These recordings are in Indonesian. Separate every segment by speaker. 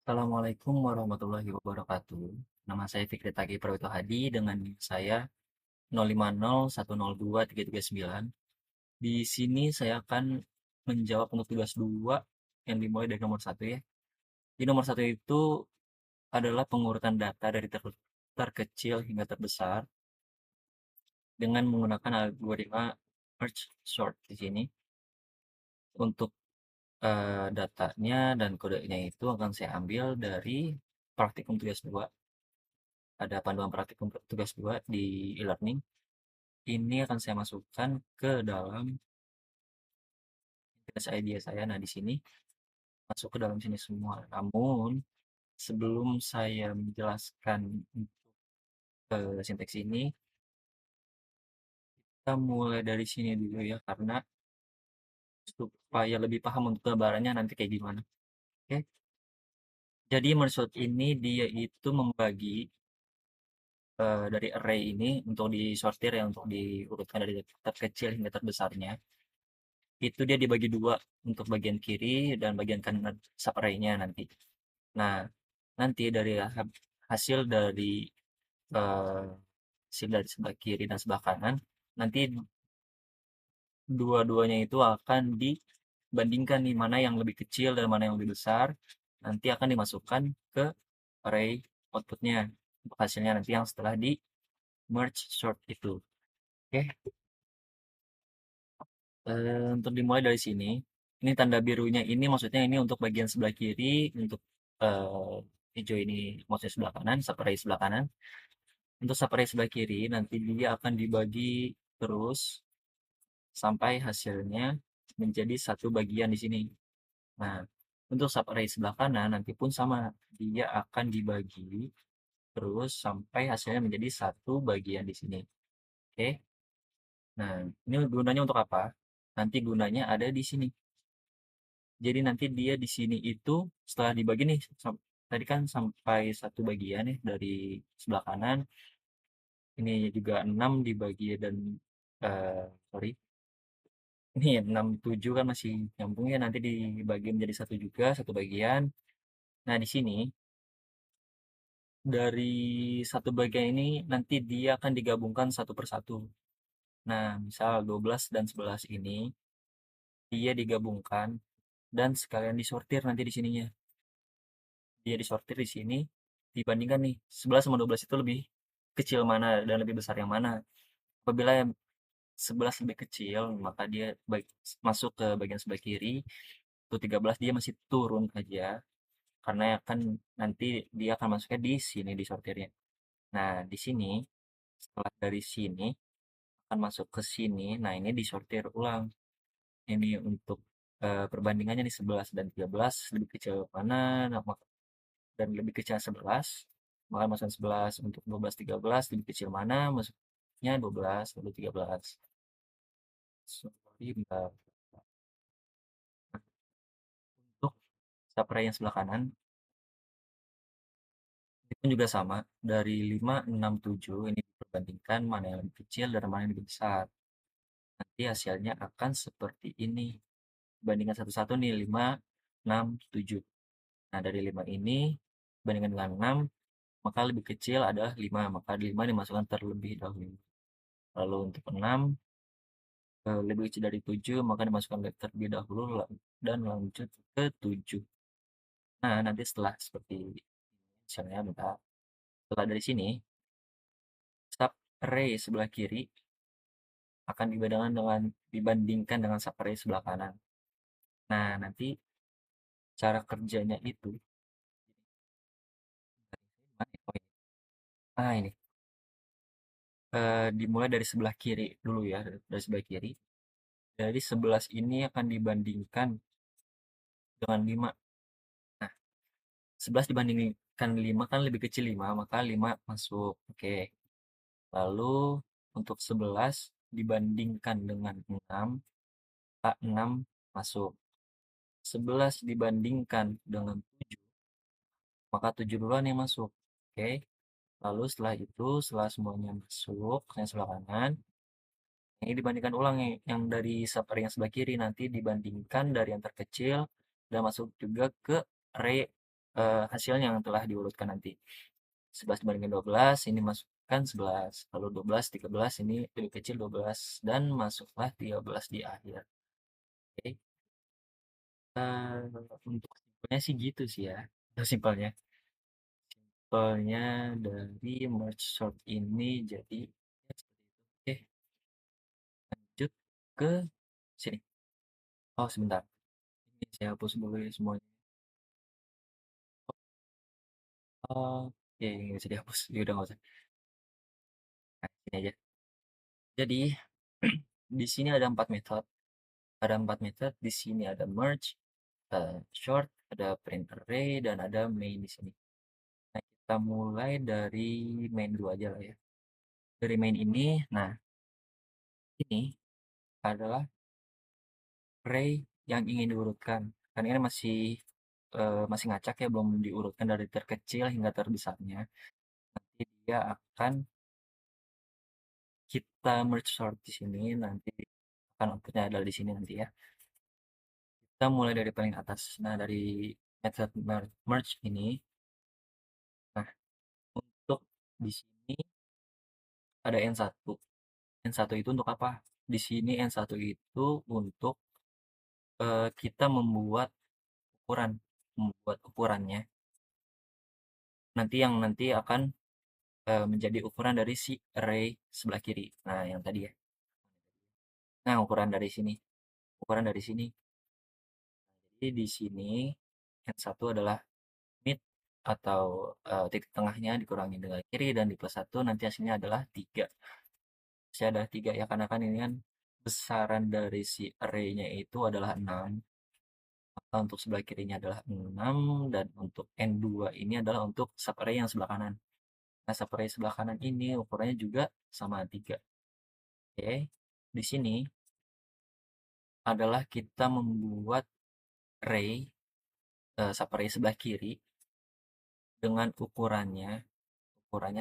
Speaker 1: Assalamualaikum warahmatullahi wabarakatuh. Nama saya Fikri Tagi Prawito Hadi dengan NIM saya 050102339. Di sini saya akan menjawab untuk tugas 2 yang dimulai dari nomor 1 ya. Di nomor 1 itu adalah pengurutan data dari terkecil hingga terbesar dengan menggunakan algoritma merge sort di sini. Untuk datanya dan kodenya itu akan saya ambil dari praktikum tugas 2. Ada panduan praktikum tugas 2 di e-learning. Ini akan saya masukkan ke dalam tugas idea saya. Nah, di sini masuk ke dalam sini semua. Namun, sebelum saya menjelaskan sinteks ini, kita mulai dari sini dulu ya, karena supaya lebih paham untuk gambarannya nanti kayak gimana. Oke, jadi merge sort ini dia itu membagi dari array ini untuk disortir ya, untuk diurutkan dari terkecil hingga terbesarnya. Itu dia dibagi dua untuk bagian kiri dan bagian kanan subarray-nya nanti. Nah, nanti dari hasil dari eh, hasil dari sebelah kiri dan sebelah kanan, nanti dua-duanya itu akan dibandingkan nih mana yang lebih kecil dan mana yang lebih besar. Nanti akan dimasukkan ke array outputnya untuk hasilnya nanti yang setelah di merge sort itu. Oke. Untuk dimulai dari sini, ini tanda birunya ini maksudnya ini untuk bagian sebelah kiri, untuk eh, hijau ini maksudnya sebelah kanan, subarray sebelah kanan. Untuk subarray sebelah kiri nanti dia akan dibagi terus sampai hasilnya menjadi satu bagian di sini. Nah, untuk subarray sebelah kanan nanti pun sama, dia akan dibagi terus sampai hasilnya menjadi satu bagian di sini. Oke. Nah, ini gunanya untuk apa? Nanti gunanya ada di sini. Jadi nanti dia di sini itu setelah dibagi nih, tadi kan sampai satu bagian nih dari sebelah kanan. Ini juga 6 dibagi dan sorry, ini 6 7 kan masih nyambung ya, nanti dibagi menjadi satu juga, satu bagian. Nah, di sini dari satu bagian ini nanti dia akan digabungkan satu persatu. Nah, misal 12 dan 11 ini dia digabungkan dan sekalian disortir nanti di sininya. Dia disortir di sini dibandingkan nih 11 sama 12 itu lebih kecil mana dan lebih besar yang mana. Apabila yang 11 lebih kecil, maka dia masuk ke bagian sebelah kiri. Untuk 13 dia masih turun aja karena kan nanti dia akan masuknya di sini di sortirnya. Nah, di sini setelah dari sini akan masuk ke sini. Nah, ini disortir ulang. Ini untuk perbandingannya nih 11 dan 13 lebih kecil mana, nah, dan lebih kecil 11, maka masukkan 11. Untuk 12 13 lebih kecil mana, masuknya 12 lalu 13. Sorry, bentar. Untuk subray yang sebelah kanan itu juga sama, dari 5 6 7 ini diperbandingkan mana yang lebih kecil dan mana yang lebih besar. Nanti hasilnya akan seperti ini. Bandingkan satu-satu nih, 5 6 7. Nah, dari 5 ini bandingkan dengan 6, maka lebih kecil adalah 5, maka 5 dimasukkan terlebih dahulu. Lalu untuk 6 lebih kecil dari 7, maka dimasukkan terlebih dahulu dan lanjut ke 7. Nah, nanti setelah seperti misalnya bentar. Setelah dari sini, sub array sebelah kiri akan dibandingkan dengan sub array sebelah kanan. Nah, nanti cara kerjanya itu ah ini dimulai dari sebelah kiri dulu ya, dari sebelah kiri. Dari 11 ini akan dibandingkan dengan 5. Nah, 11 dibandingkan 5 kan lebih kecil 5, maka 5 masuk. Oke. Lalu untuk 11 dibandingkan dengan 6, maka 6 masuk. 11 dibandingkan dengan 7, maka 7 duluan yang masuk. Oke. Lalu setelah itu, setelah semuanya masuk, yang sebelah kanan, ini dibandingkan ulang nih, yang dari subarray yang sebelah kiri nanti dibandingkan dari yang terkecil dan masuk juga ke array hasilnya yang telah diurutkan nanti. 11 dibandingkan 12, ini masukkan 11, lalu 12, 13, ini lebih kecil 12, dan masuklah 13 di akhir. Oke, untuk simpelnya sih gitu sih ya, simpelnya. Simpelnya dari merge sort ini jadi ya seperti itu. Oke, lanjut ke sini. Oh, sebentar. Ini saya hapus dulu ya semuanya. Oh, ya ini nggak bisa dihapus. Ya udah nggak usah. Nah, sini aja. Jadi, di sini ada 4 metode. Ada 4 metode. Di sini ada merge, short, ada print array, dan ada main di sini. Nah, kita mulai dari main dulu aja lah ya. Dari main ini, nah ini adalah array yang ingin diurutkan. Kan ini masih ngacak ya, belum diurutkan dari terkecil hingga terbesarnya. Nanti dia akan kita merge sort di sini, nanti akan outputnya adalah di sini nanti ya. Kita mulai dari paling atas. Nah, dari method merge ini, nah untuk di sini ada N1. N1 itu untuk apa? Di sini N1 itu untuk kita membuat ukurannya. Nanti akan menjadi ukuran dari si array sebelah kiri. Nah, yang tadi ya. Nah, ukuran dari sini. Jadi di sini N1 adalah mid atau titik tengahnya dikurangi dengan kiri dan di plus 1 nanti hasilnya adalah 3. Saya ada 3 ya karena kan ini kan besaran dari si array-nya itu adalah 6. Maka untuk sebelah kirinya adalah 6 dan untuk N2 ini adalah untuk sub array yang sebelah kanan. Nah, sub array sebelah kanan ini ukurannya juga sama 3. Oke. Di sini adalah kita membuat array sub array sebelah kiri dengan ukurannya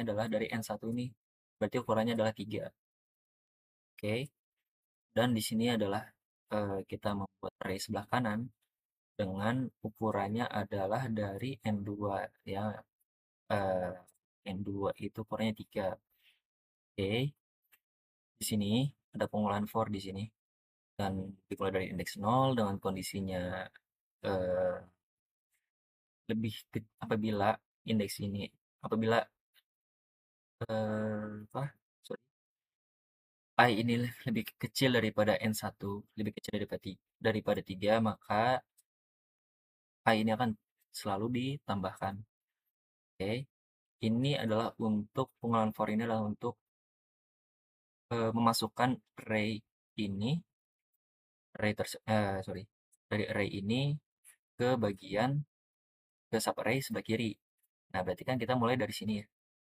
Speaker 1: adalah dari N1 ini. Berarti ukurannya adalah 3. Oke. Dan di sini adalah kita membuat array sebelah kanan dengan ukurannya adalah dari N2 ya. Eh, N2 itu ukurannya 3. Oke. Di sini ada pengolahan for di sini dan dimulai dari indeks 0 dengan kondisinya eh, apabila indeks ini apabila apa? Sorry. I ini lebih kecil daripada N1, lebih kecil daripada 3, maka I ini akan selalu ditambahkan. Oke. Ini adalah untuk pengolahan for ini adalah untuk memasukkan array ini sorry, dari array ini ke sub array sebelah kiri. Nah, berarti kan kita mulai dari sini ya.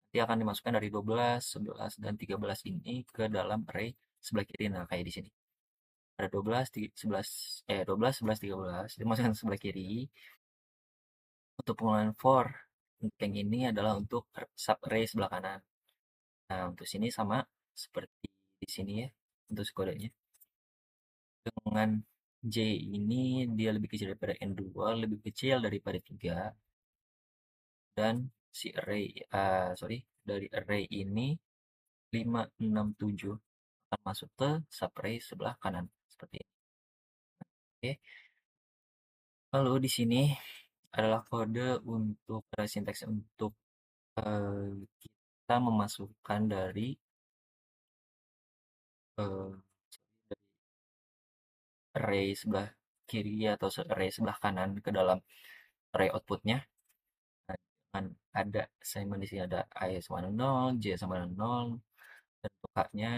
Speaker 1: Nanti akan dimasukkan dari 12, 11, dan 13 ini ke dalam array sebelah kiri. Nah, kayak di sini. Ada 12, 11, 12, 11, 13 dimasukkan sebelah kiri. Untuk pengolahan for untuk yang ini adalah untuk sub array sebelah kanan. Nah, untuk sini sama seperti di sini ya untuk kodenya. Dengan J ini dia lebih kecil daripada N2, lebih kecil daripada 3, dan si array sorry, dari array ini 5, 6, 7 akan masuk ke subarray sebelah kanan seperti ini. Oke. Lalu di sini adalah kode untuk sintaks untuk kita memasukkan dari eh, array sebelah kiri atau array sebelah kanan ke dalam array outputnya. Nah, dengan ada assignment di sini ada I sama dengan 0, J sama dengan 0, dan untuk H-nya.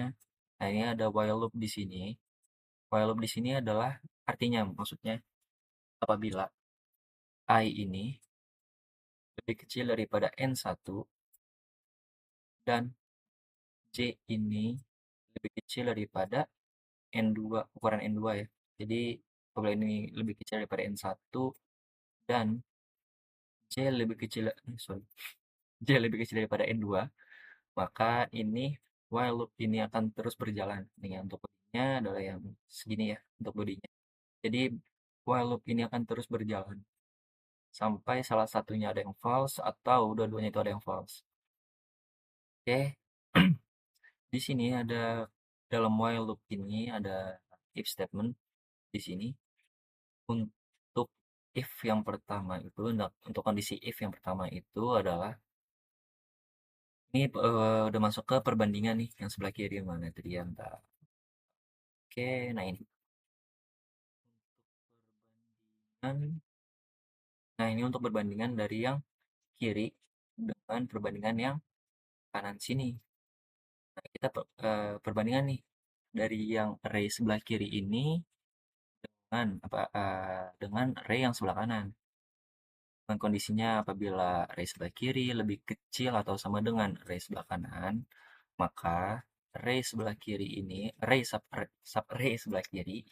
Speaker 1: Nah, ini ada while loop di sini. While loop di sini adalah artinya maksudnya apabila I ini lebih kecil daripada N1 dan C ini lebih kecil daripada N2, ukuran N2 ya. Jadi apabila ini lebih kecil daripada N1 dan C lebih kecil sorry, J lebih kecil daripada N2, maka ini while loop ini akan terus berjalan. Nih untuk bodinya adalah yang segini ya untuk bodinya. Jadi while loop ini akan terus berjalan sampai salah satunya ada yang false atau dua-duanya itu ada yang false. Oke. Di sini ada dalam while loop ini ada if statement di sini untuk if yang pertama itu untuk kondisi if yang pertama itu adalah ini udah masuk ke perbandingan nih yang sebelah kiri mana tadi ya bentar. Oke, nah ini perbandingan. Nah, ini untuk perbandingan dari yang kiri dengan perbandingan yang kanan sini. Nah, kita perbandingan nih dari yang array sebelah kiri ini dengan dengan array yang sebelah kanan. Dengan kondisinya apabila array sebelah kiri lebih kecil atau sama dengan array sebelah kanan, maka array sebelah kiri ini, sub array sebelah kiri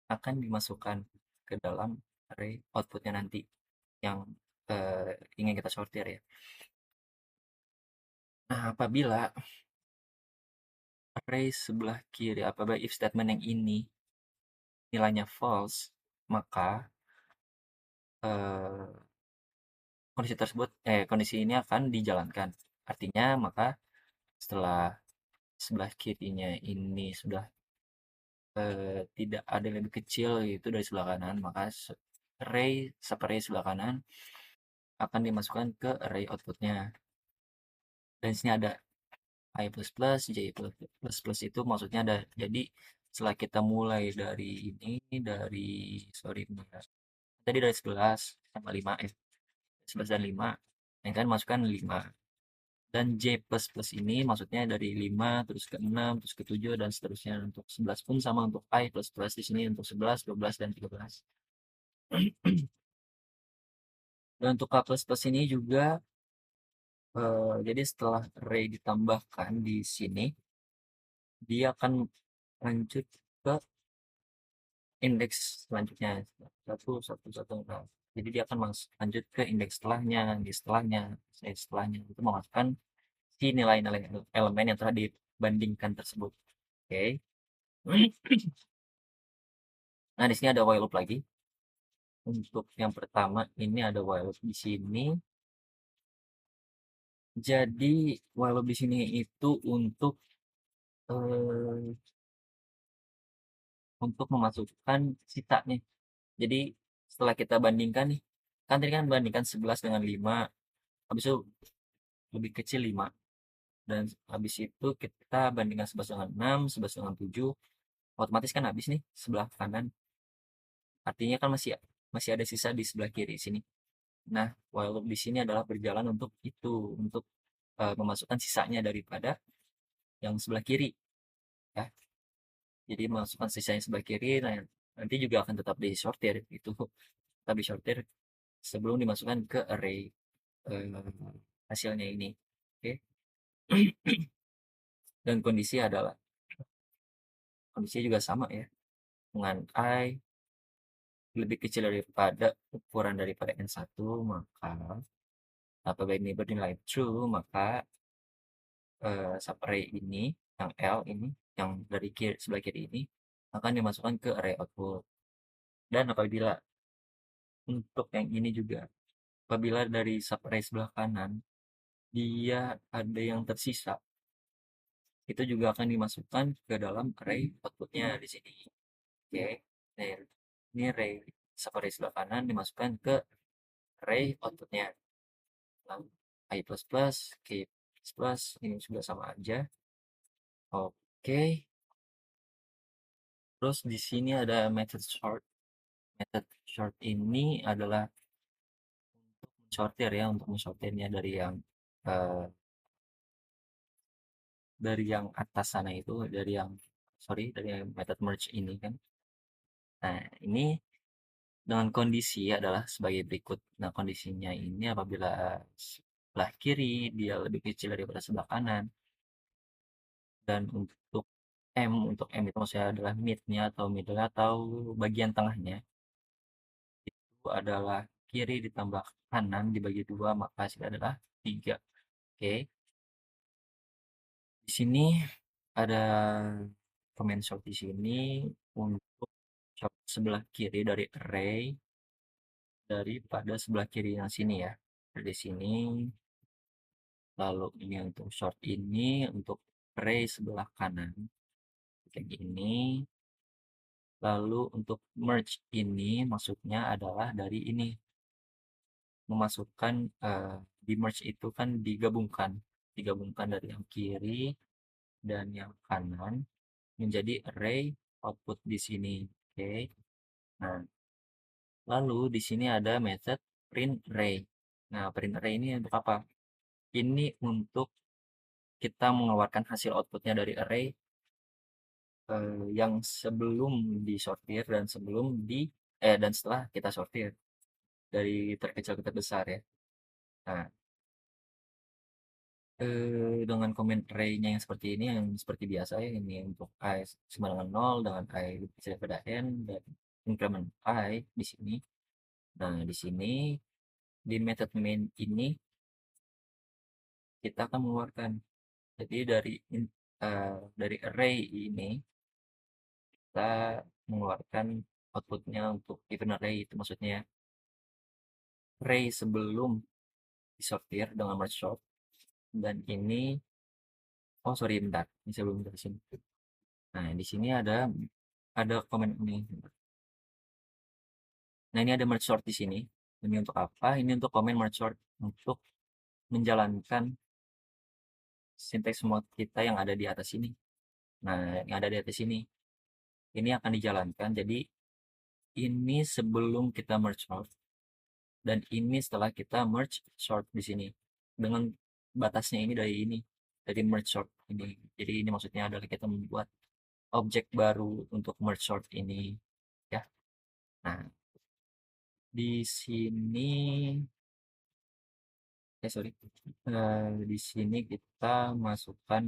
Speaker 1: akan dimasukkan ke dalam array outputnya nanti yang ingin kita sortir ya. Nah, apabila array sebelah kiri, apabila if statement yang ini nilainya false, maka eh, kondisi ini akan dijalankan. Artinya, maka setelah sebelah kirinya ini sudah tidak ada yang lebih kecil yaitu dari sebelah kanan, maka array sebelah kanan akan dimasukkan ke array outputnya. Dan sini ada I plus plus, J plus plus itu maksudnya ada. Jadi setelah kita mulai dari ini, sorry, tadi dari 11 sama 5, 11 dan 5, yang kan masukkan 5. Dan J plus plus ini maksudnya dari 5, terus ke 6, terus ke 7, dan seterusnya. Untuk 11 pun sama untuk I plus plus di sini untuk 11, 12, dan 13. Dan untuk K plus plus ini juga, jadi setelah array ditambahkan di sini, dia akan lanjut ke indeks selanjutnya. Satu, satu, satu. Nah, jadi dia akan lanjut ke indeks setelahnya, di setelahnya, setelahnya. Itu memasukkan si nilai-nilai elemen yang telah dibandingkan tersebut. Oke. Nah, di sini ada while loop lagi. Untuk yang pertama ini ada while loop di sini. Jadi while loop di sini itu eh, untuk memasukkan sisanya. Jadi setelah kita bandingkan nih, kan tadi kan bandingkan 11 dengan 5, habis itu lebih kecil 5, dan habis itu kita bandingkan 11 dengan 6, 11 dengan 7, otomatis kan habis nih sebelah kanan. Artinya kan masih masih ada sisa di sebelah kiri sini. Nah, while loop di sini adalah berjalan untuk itu, untuk memasukkan sisanya daripada yang sebelah kiri ya. Jadi masukkan sisanya sebelah kiri, nah nanti juga akan tetap disortir itu, tetap disortir sebelum dimasukkan ke array hasilnya ini. Oke. Dan kondisinya juga sama ya, dengan I lebih kecil daripada ukuran daripada N1, maka apabila ini bernilai true, maka subarray ini, yang L ini, yang dari sebelah kiri ini, akan dimasukkan ke array output. Dan apabila untuk yang ini juga, apabila dari subarray sebelah kanan, dia ada yang tersisa, itu juga akan dimasukkan ke dalam array outputnya di sini. Oke, nah, ini array subarray sebelah kanan dimasukkan ke array outputnya. Nah, I plus plus, K plus plus, ini juga sama aja. Oke, terus di sini ada method sort. Method sort ini adalah untuk mensortir ya, untuk mensortirnya eh, dari yang atas sana itu, dari yang method merge ini kan. Nah, ini dengan kondisi adalah sebagai berikut. Nah, kondisinya ini apabila sebelah kiri dia lebih kecil daripada sebelah kanan, dan untuk M itu maksudnya adalah mid-nya atau middle atau bagian tengahnya, itu adalah kiri ditambah kanan dibagi 2, maka hasilnya adalah 3. Oke. Di sini ada comment short di sini untuk short sebelah kiri dari array daripada sebelah kiri yang sini ya. Dari sini, lalu ini untuk short ini, untuk array sebelah kanan kayak gini. Lalu untuk merge ini maksudnya adalah dari ini, memasukkan di merge itu kan digabungkan dari yang kiri dan yang kanan menjadi array output di sini. Oke. Nah, lalu di sini ada method print array. Nah, print array ini untuk apa? Ini untuk kita mengeluarkan hasil outputnya dari array yang sebelum disortir dan dan setelah kita sortir dari terkecil ke terbesar ya. Nah, dengan komen array-nya yang seperti ini, yang seperti biasa ya, ini untuk i sama dengan 0 dengan i kecil daripada n dan increment i di sini. Nah, di sini di method main ini kita akan mengeluarkan. Jadi dari array ini kita mengeluarkan outputnya untuk given array itu maksudnya array sebelum disortir dengan merge sort dan ini oh sorry bentar ini sebelum dari sini. Nah di sini ada komen ini. Nah ini ada merge sort di sini. Ini untuk apa? Ini untuk komen merge sort untuk menjalankan syntax mode kita yang ada di atas ini. Nah yang ada di atas ini ini akan dijalankan. Jadi ini sebelum kita merge sort dan ini setelah kita merge sort di sini dengan batasnya ini dari merge sort ini. Jadi ini maksudnya adalah kita membuat objek baru untuk merge sort ini ya. Nah, di sini sorry. Di sini kita masukkan.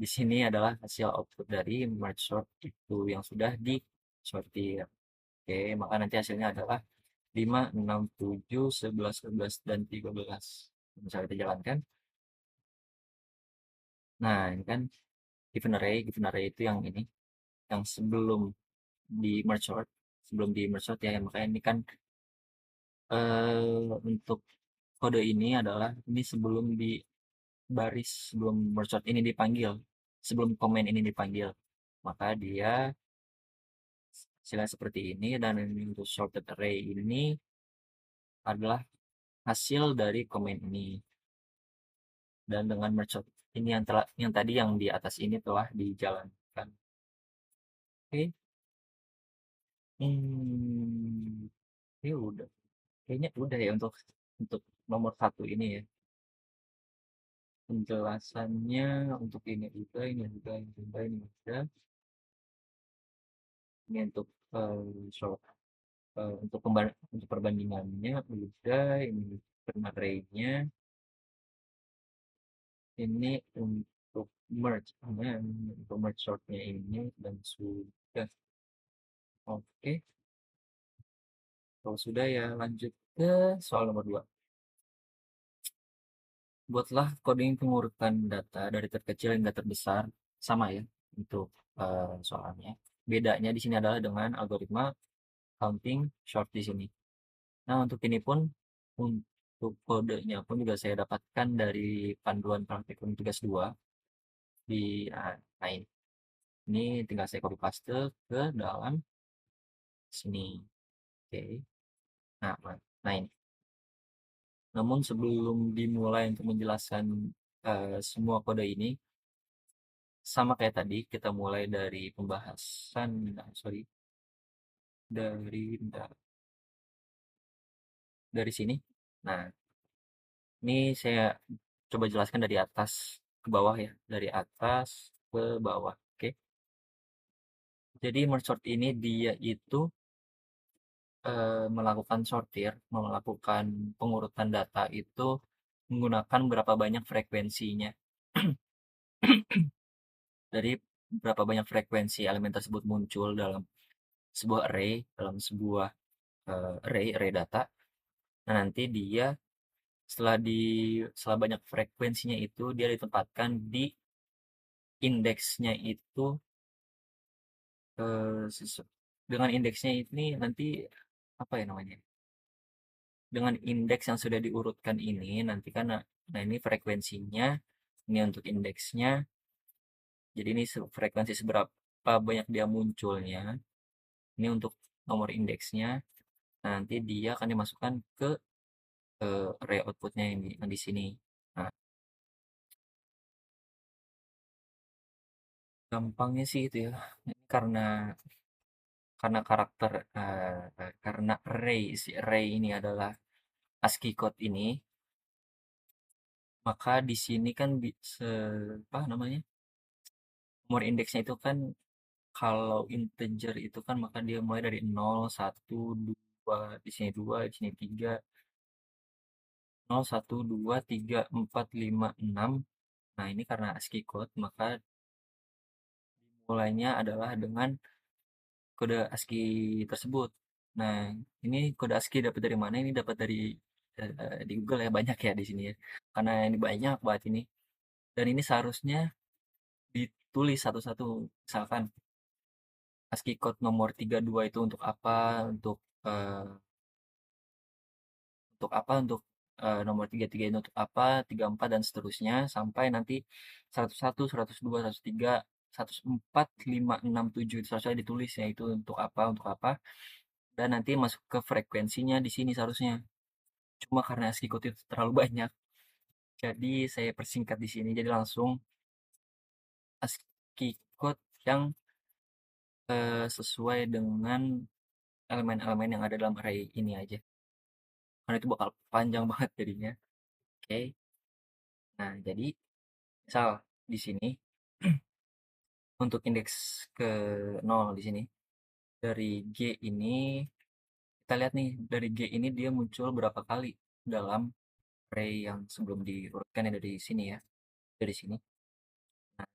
Speaker 1: Di sini adalah hasil output dari merge sort itu yang sudah disortir. Oke, maka nanti hasilnya adalah 5, 6, 7, 11, 12, dan 13. Misalnya kita jalankan. Nah, ini kan given array itu yang ini, yang sebelum di merge sort ya, makanya ini kan untuk kode ini adalah ini sebelum merge sort ini dipanggil, sebelum komen ini dipanggil, maka dia hasilnya seperti ini dan untuk sorted array ini adalah hasil dari komen ini dan dengan merge sort ini yang tadi yang di atas ini telah dijalankan. Oke. Hmm, ini udah. Kayaknya udah ya untuk nomor satu ini ya. Penjelasannya untuk ini untuk short untuk perbandingannya udah, ini array-nya, ini untuk merge shortnya ini dan sudah. Oke, kalau sudah ya lanjut ke soal nomor 2. Buatlah coding pengurutan data dari terkecil hingga terbesar sama ya untuk soalnya. Bedanya di sini adalah dengan algoritma counting short di sini. Nah, untuk ini pun untuk kodenya pun juga saya dapatkan dari panduan praktikum tugas 2 di ini tinggal saya copy paste ke dalam sini. Oke. Nah, nah ini. Namun sebelum dimulai untuk menjelaskan semua kode ini, sama kayak tadi, kita mulai dari pembahasan, dari sini. Nah, ini saya coba jelaskan dari atas ke bawah ya, dari atas ke bawah. Oke. Jadi merge sort ini dia itu melakukan pengurutan data itu menggunakan berapa banyak frekuensinya. Dari berapa banyak frekuensi elemen tersebut muncul dalam sebuah array data. Nah, nanti dia setelah banyak frekuensinya itu dia ditempatkan di indeksnya itu dengan indeksnya ini nanti apa ya namanya, dengan indeks yang sudah diurutkan ini nanti kan, nah ini frekuensinya, ini untuk indeksnya, jadi ini frekuensi seberapa banyak dia munculnya, ini untuk nomor indeksnya. Nah, nanti dia akan dimasukkan ke array outputnya yang di sini. Nah, gampangnya sih itu ya, ini karena karakter karena si array ini adalah ASCII code ini, maka di sini kan bisa apa namanya, nomor indeksnya itu kan kalau integer itu kan maka dia mulai dari 0, 1, 2, di sini 2, di sini 3, 0, 1, 2, 3, 4, 5, 6. Nah, ini karena ASCII code maka mulainya adalah dengan kode ASCII tersebut. Nah, ini kode ASCII dapat dari mana? Ini dapat dari di Google ya, banyak ya di sini ya. Karena ini banyak banget ini. Dan ini seharusnya ditulis satu-satu. Misalkan ASCII code nomor 32 itu untuk apa? Eh, untuk apa? Untuk nomor 33 itu untuk apa? 34 dan seterusnya sampai nanti 101, 102, 103, 104, 5, 6, 7 itu seharusnya ditulis ya itu untuk apa, dan nanti masuk ke frekuensinya di sini seharusnya. Cuma karena ASCII code itu terlalu banyak, jadi saya persingkat di sini. Jadi langsung ASCII code yang sesuai dengan elemen-elemen yang ada dalam array ini aja. Karena itu bakal panjang banget jadinya. Oke. Nah, jadi misal di sini untuk indeks ke 0 di sini dari G ini kita lihat nih, dari G ini dia muncul berapa kali dalam array yang sebelum diurutkan ya, dari sini ya, dari sini. Nah,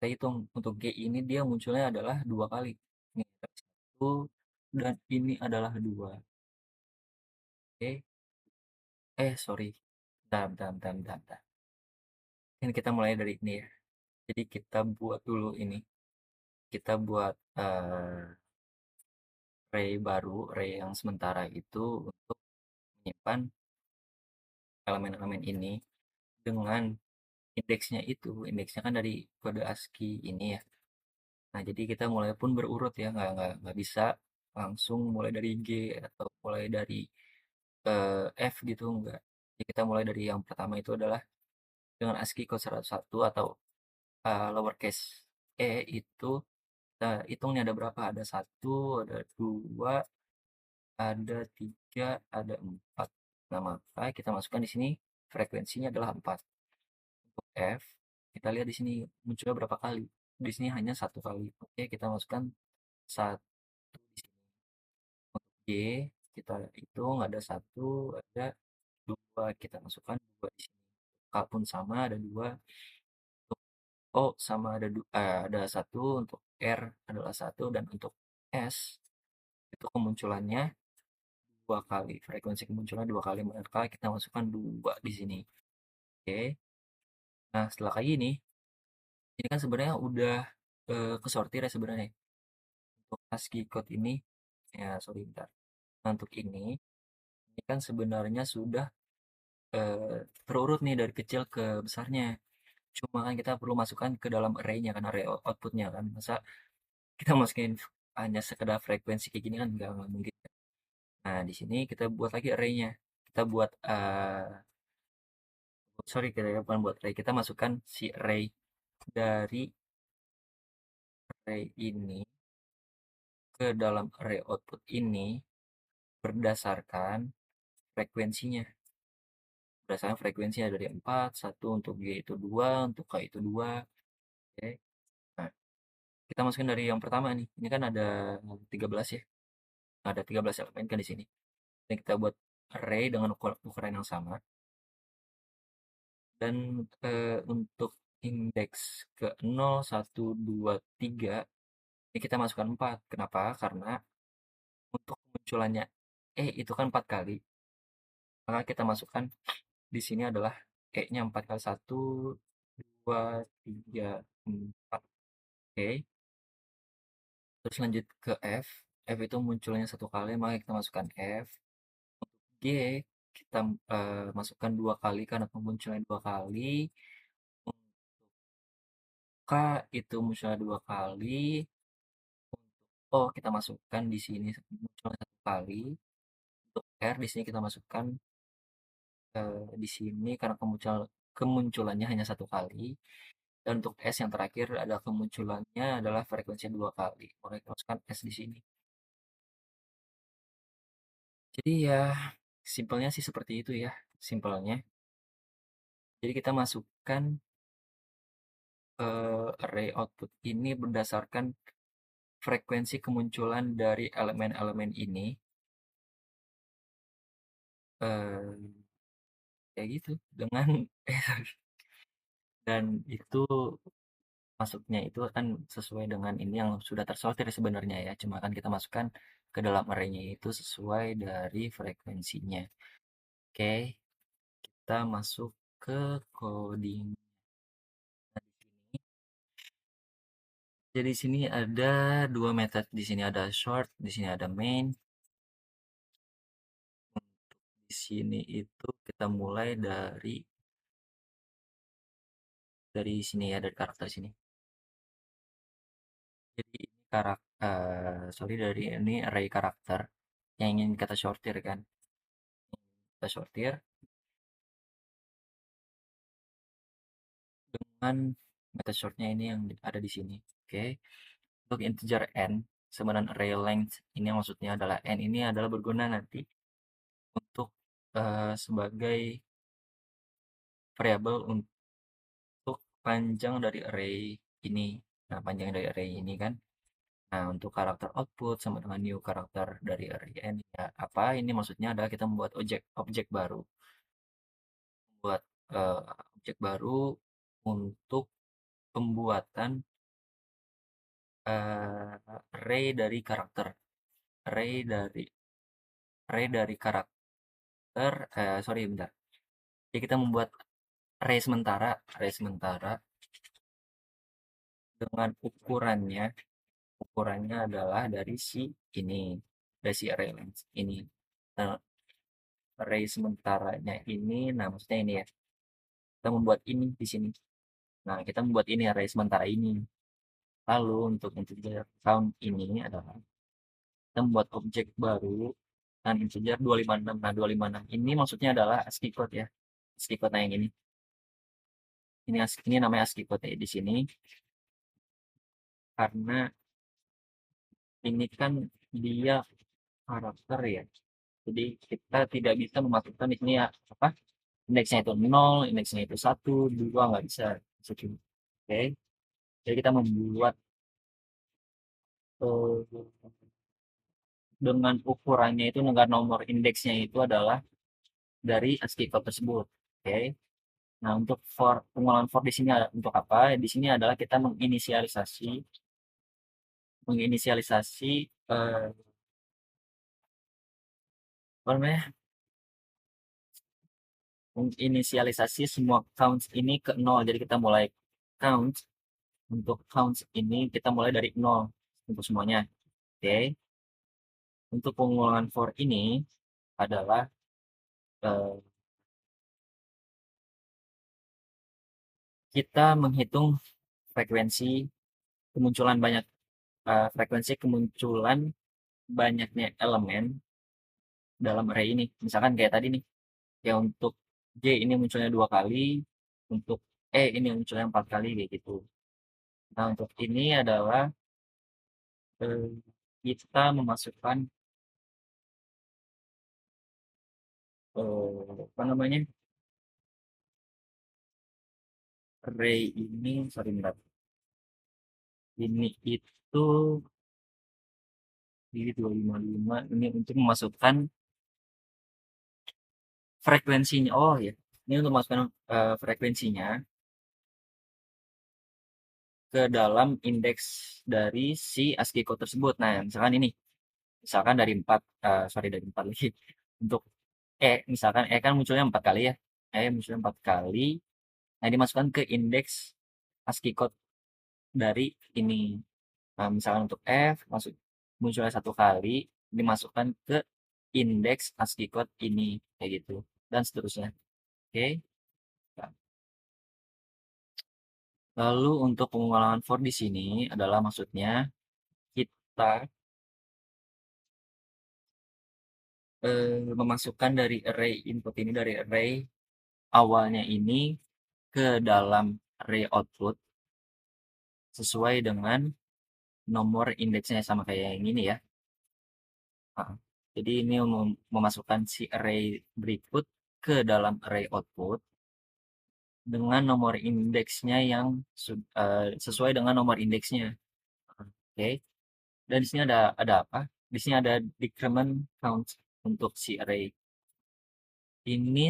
Speaker 1: kita hitung untuk G ini dia munculnya adalah dua kali. Ini adalah satu dan ini adalah dua. Oke. Sorry. Bentar, bentar, bentar, bentar, bentar. Ini kita mulai dari ini ya. Jadi kita buat dulu ini. Kita buat array baru, array yang sementara itu untuk menyimpan elemen-elemen ini dengan indeksnya itu. Indeksnya kan dari kode ASCII ini ya. Nah, jadi kita mulai pun berurut ya, nggak bisa langsung mulai dari G atau mulai dari F gitu, enggak. Jadi kita mulai dari yang pertama itu adalah dengan ASCII code 101 atau lowercase itu kita hitung nih ada berapa, ada satu, ada dua, ada tiga, ada empat. Nah, maka kita masukkan di sini frekuensinya adalah 4. Untuk F kita lihat di sini munculnya berapa kali, di sini hanya satu kali. Oke, kita masukkan satu di sini. Untuk G kita hitung ada satu, ada dua, kita masukkan dua di sini. K pun sama ada dua. Untuk O sama ada satu, untuk R adalah satu, dan untuk S itu kemunculannya dua kali, frekuensi kemunculan dua kali, maka kita masukkan dua di sini. Oke. Nah, setelah kayak ini kan sebenarnya udah kesortir ya sebenarnya untuk ASCII code ini. Ya, sorry bentar. Nah, untuk ini kan sebenarnya sudah terurut nih dari kecil ke besarnya. Cuma kan kita perlu masukkan ke dalam array-nya kan, array outputnya kan. Masa kita masukin hanya sekedar frekuensi kayak gini kan nggak mungkin. Nah, di sini kita buat lagi array-nya. Kita buat sorry, kita bukan buat array, kita masukkan si array dari array ini ke dalam array output ini berdasarkan frekuensinya. Berdasarkan frekuensinya dari 4, 1 untuk G itu 2, untuk K itu 2. Oke. Nah, kita masukin dari yang pertama nih. Ini kan ada 13 ya. Ada 13 elemen kan di sini. Dan kita buat array dengan ukuran yang sama. Dan untuk indeks ke 0, 1, 2, 3 ini kita masukkan 4. Kenapa? Karena untuk kemunculannya itu kan 4 kali. Maka kita masukkan di sini adalah nya 4 kali, 1, 2, 3, 4. Oke. Terus lanjut ke F. F itu munculnya satu kali, maka kita masukkan F. G kita masukkan dua kali karena kemunculannya dua kali. K itu munculnya dua kali. O kita masukkan di sini munculnya satu kali. Untuk R di sini kita masukkan di sini karena kemunculannya hanya satu kali. Dan untuk S yang terakhir ada kemunculannya adalah frekuensi dua kali. Maka kita masukkan S di sini. Jadi ya simpelnya sih seperti itu ya, simpelnya. Jadi kita masukkan array output ini berdasarkan frekuensi kemunculan dari elemen-elemen ini. eh, Kayak gitu dengan dan itu masuknya itu kan sesuai dengan ini yang sudah tersortir sebenarnya ya. Cuma kan kita masukkan ke dalam array-nya itu sesuai dari frekuensinya. Oke, kita masuk ke coding. Nah, jadi di sini ada dua metode. Di sini ada short, di sini ada main. Di sini itu kita mulai dari sini ya, dari karakter sini. Jadi ini sorry, dari ini array karakter yang ingin kita sortir kan. Kita sortir dengan method shortnya ini yang ada di sini. Oke, untuk integer n sebenarnya array length ini maksudnya adalah n ini adalah berguna nanti untuk sebagai variabel untuk panjang dari array ini. Nah, panjang dari array ini kan. Nah, untuk karakter output sama dengan new karakter dari array n ya apa? Ini maksudnya adalah kita membuat objek baru, membuat objek baru untuk pembuatan array dari karakter, array dari karakter. Sorry bentar. Jadi kita membuat array sementara dengan ukurannya adalah dari si ini, dari si array length ini. Nah, array sementaranya ini, nah maksudnya ini ya, kita membuat ini di sini. Nah, kita membuat ini array sementara ini. Lalu untuk integer count ini adalah kita membuat objek baru dan integer 256. Nah, 256 ini maksudnya adalah ASCII code ya. ASCII code yang ini. Ini namanya ASCII code ya di sini karena ini kan dia karakter ya. Jadi kita tidak bisa memasukkan di sini ya apa? Indeksnya itu 0, indeksnya itu 1, 2 nggak bisa. Oke. Jadi kita membuat eh, dengan ukurannya itu dengan nomor indeksnya itu adalah dari ASCII code tersebut. Oke. Nah, untuk pengolahan for di sini untuk apa? Di sini adalah kita menginisialisasi apa namanya? Menginisialisasi semua counts ini ke nol. Jadi kita mulai count untuk counts ini kita mulai dari nol untuk semuanya. Oke. Untuk pengulangan for ini adalah eh, kita menghitung frekuensi frekuensi kemunculan banyaknya elemen dalam array ini. Misalkan kayak tadi nih, ya untuk J ini munculnya dua kali, untuk ini munculnya empat kali kayak gitu. Nah, untuk ini adalah eh, kita memasukkan apa namanya array ini, sorry bentar. Ini itu di 255 ini untuk memasukkan frekuensinya. Oh ya, ini untuk memasukkan frekuensinya ke dalam indeks dari si ASCII code tersebut. Nah, misalkan dari 4, sorry dari 4 lagi. Untuk misalkan kan munculnya 4 kali ya. Munculnya 4 kali. Nah, dimasukkan ke indeks ASCII code dari ini. Nah, misalkan untuk F munculnya satu kali dimasukkan ke indeks ASCII code ini kayak gitu dan seterusnya. Oke. Nah, lalu untuk pengulangan for di sini adalah maksudnya kita memasukkan dari array input ini dari array awalnya ini ke dalam array output sesuai dengan nomor indeksnya sama kayak yang ini ya. Heeh. Jadi ini memasukkan si array berikut ke dalam array output dengan nomor indeksnya yang sesuai dengan nomor indeksnya. Oke. Dan di sini ada apa? Di sini ada decrement count untuk si array. Ini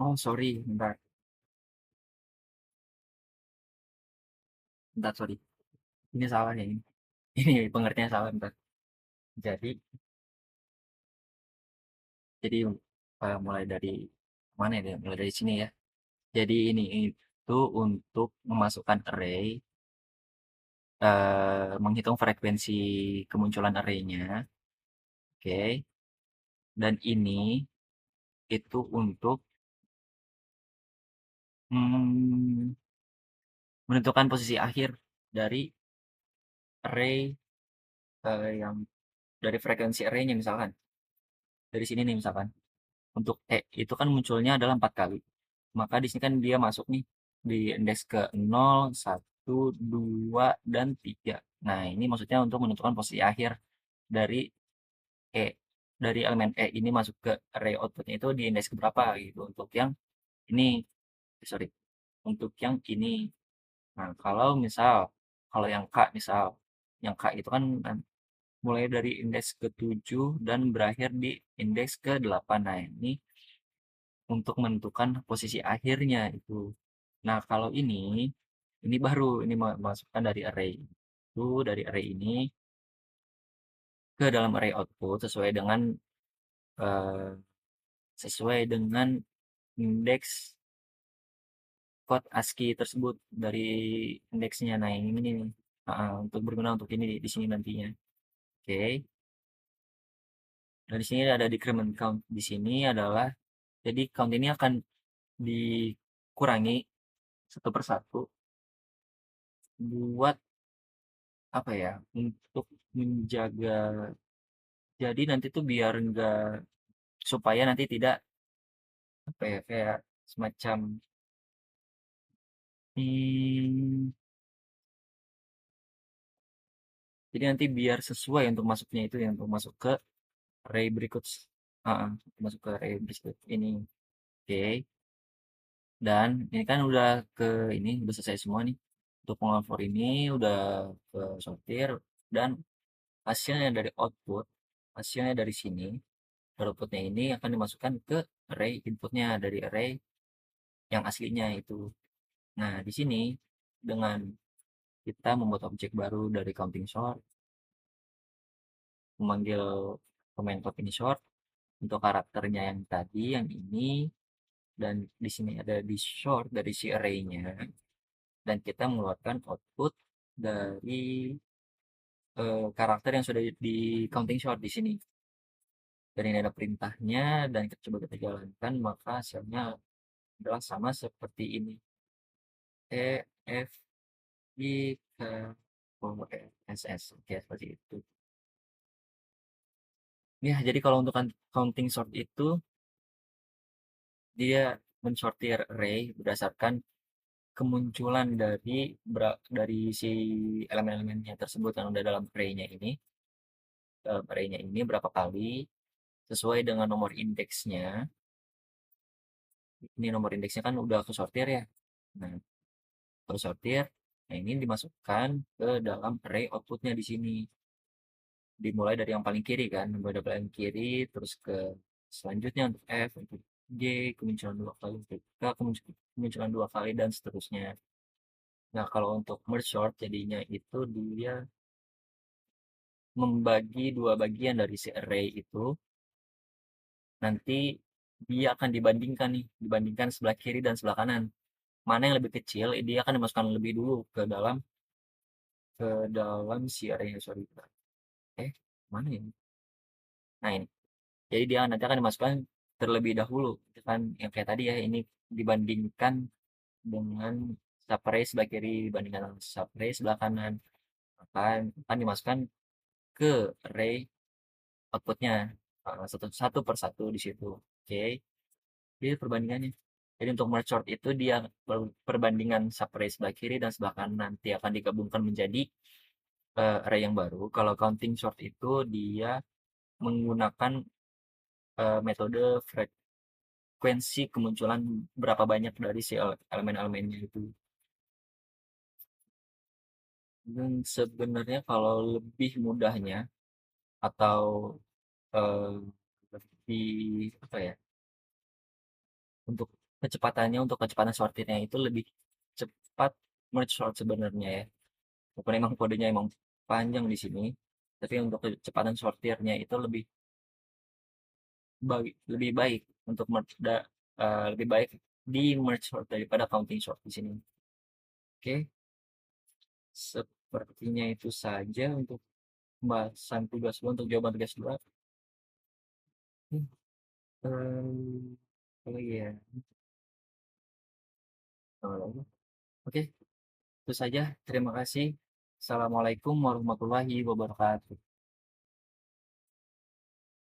Speaker 1: oh sorry, bentar, bentar sorry. Ini salah ya ini. Ini pengertiannya salah bentar. Jadi mulai dari mana ya? Mulai dari sini ya. Jadi ini itu untuk memasukkan array, menghitung frekuensi kemunculan arraynya, oke. Dan ini itu untuk hmm, menentukan posisi akhir dari array yang dari frekuensi arraynya misalkan. Dari sini nih misalkan. Untuk itu kan munculnya adalah 4 kali. Maka di sini kan dia masuk nih di indeks ke 0, 1, 2, dan 3. Nah, ini maksudnya untuk menentukan posisi akhir dari E. Dari elemen E ini masuk ke array outputnya itu di indeks ke berapa gitu. Untuk yang ini, sorry, untuk yang ini. Nah, kalau yang K misal, yang K itu kan mulai dari indeks ke-7 dan berakhir di indeks ke-8. Nah, ini untuk menentukan posisi akhirnya itu. Nah, kalau ini baru ini masukkan dari array itu dari array ini ke dalam array output eh, sesuai dengan indeks code ASCII tersebut dari indeksnya. Nah, yang ini nih untuk berguna untuk ini di sini nantinya. Oke. Dan di sini ada decrement count. Di sini adalah jadi count ini akan dikurangi satu persatu buat apa ya, untuk menjaga jadi nanti tuh biar enggak supaya nanti tidak apa ya, kayak semacam hmm, jadi nanti biar sesuai untuk masuknya itu yang untuk masuk ke array berikut masuk ke array berikut ini. Oke. Dan ini kan udah ini udah selesai semua nih untuk pengolahan for ini udah ke sortir dan hasilnya dari output hasilnya dari sini outputnya ini akan dimasukkan ke array inputnya dari array yang aslinya itu. Nah, di sini dengan kita membuat objek baru dari counting sort, memanggil pemain counting sort untuk karakternya yang tadi, yang ini, dan di sini ada di short dari si array-nya, dan kita mengeluarkan output dari karakter yang sudah di counting sort di sini. Dan ini ada perintahnya, dan kita coba kita jalankan, maka hasilnya adalah sama seperti ini. E, F, I, K, O, S, S. Oke, seperti itu. Ya, jadi kalau untuk counting sort itu dia mensortir array berdasarkan kemunculan dari si elemen-elemennya tersebut yang ada dalam array-nya ini berapa kali sesuai dengan nomor indeksnya. Ini nomor indeksnya kan udah kesortir ya. Nah, kesortir, nah ini dimasukkan ke dalam array outputnya di sini. Dimulai dari yang paling kiri kan, dimulai dari paling kiri terus ke selanjutnya untuk F, untuk G, kemunculan dua kali, untuk K, kemunculan dua kali dan seterusnya. Nah, kalau untuk merge sort jadinya itu dia membagi dua bagian dari si array itu, nanti dia akan dibandingkan nih, dibandingkan sebelah kiri dan sebelah kanan. mana yang lebih kecil, dia akan dimasukkan lebih dulu ke dalam si array-nya, sorry. Mana ini? Nah ini. Jadi dia nanti akan dimasukkan terlebih dahulu, gitu kan, yang kayak tadi ya, ini dibandingkan dengan subarray sebelah kiri dibandingkan dengan subarray sebelah kanan, akan dimasukkan ke array outputnya, satu satu per satu di situ. Oke, jadi perbandingannya. Jadi untuk merge sort itu dia perbandingan subarray sebelah kiri dan sebelah kanan nanti akan digabungkan menjadi array yang baru. Kalau counting sort itu dia menggunakan metode frekuensi kemunculan berapa banyak dari si elemen-elemennya itu. Dan sebenarnya kalau lebih mudahnya atau eh, lebih apa ya, untuk untuk kecepatan sortirnya itu lebih cepat merge sort sebenarnya ya. Walaupun emang kodenya emang panjang di sini, tapi untuk kecepatan sortirnya itu lebih baik untuk lebih baik di merge sort daripada counting sort di sini. Oke, sepertinya itu saja untuk pembahasan tugas 2, untuk jawaban tugas 2. Apa lagi ya? Oke, itu saja. Terima kasih. Assalamualaikum warahmatullahi wabarakatuh.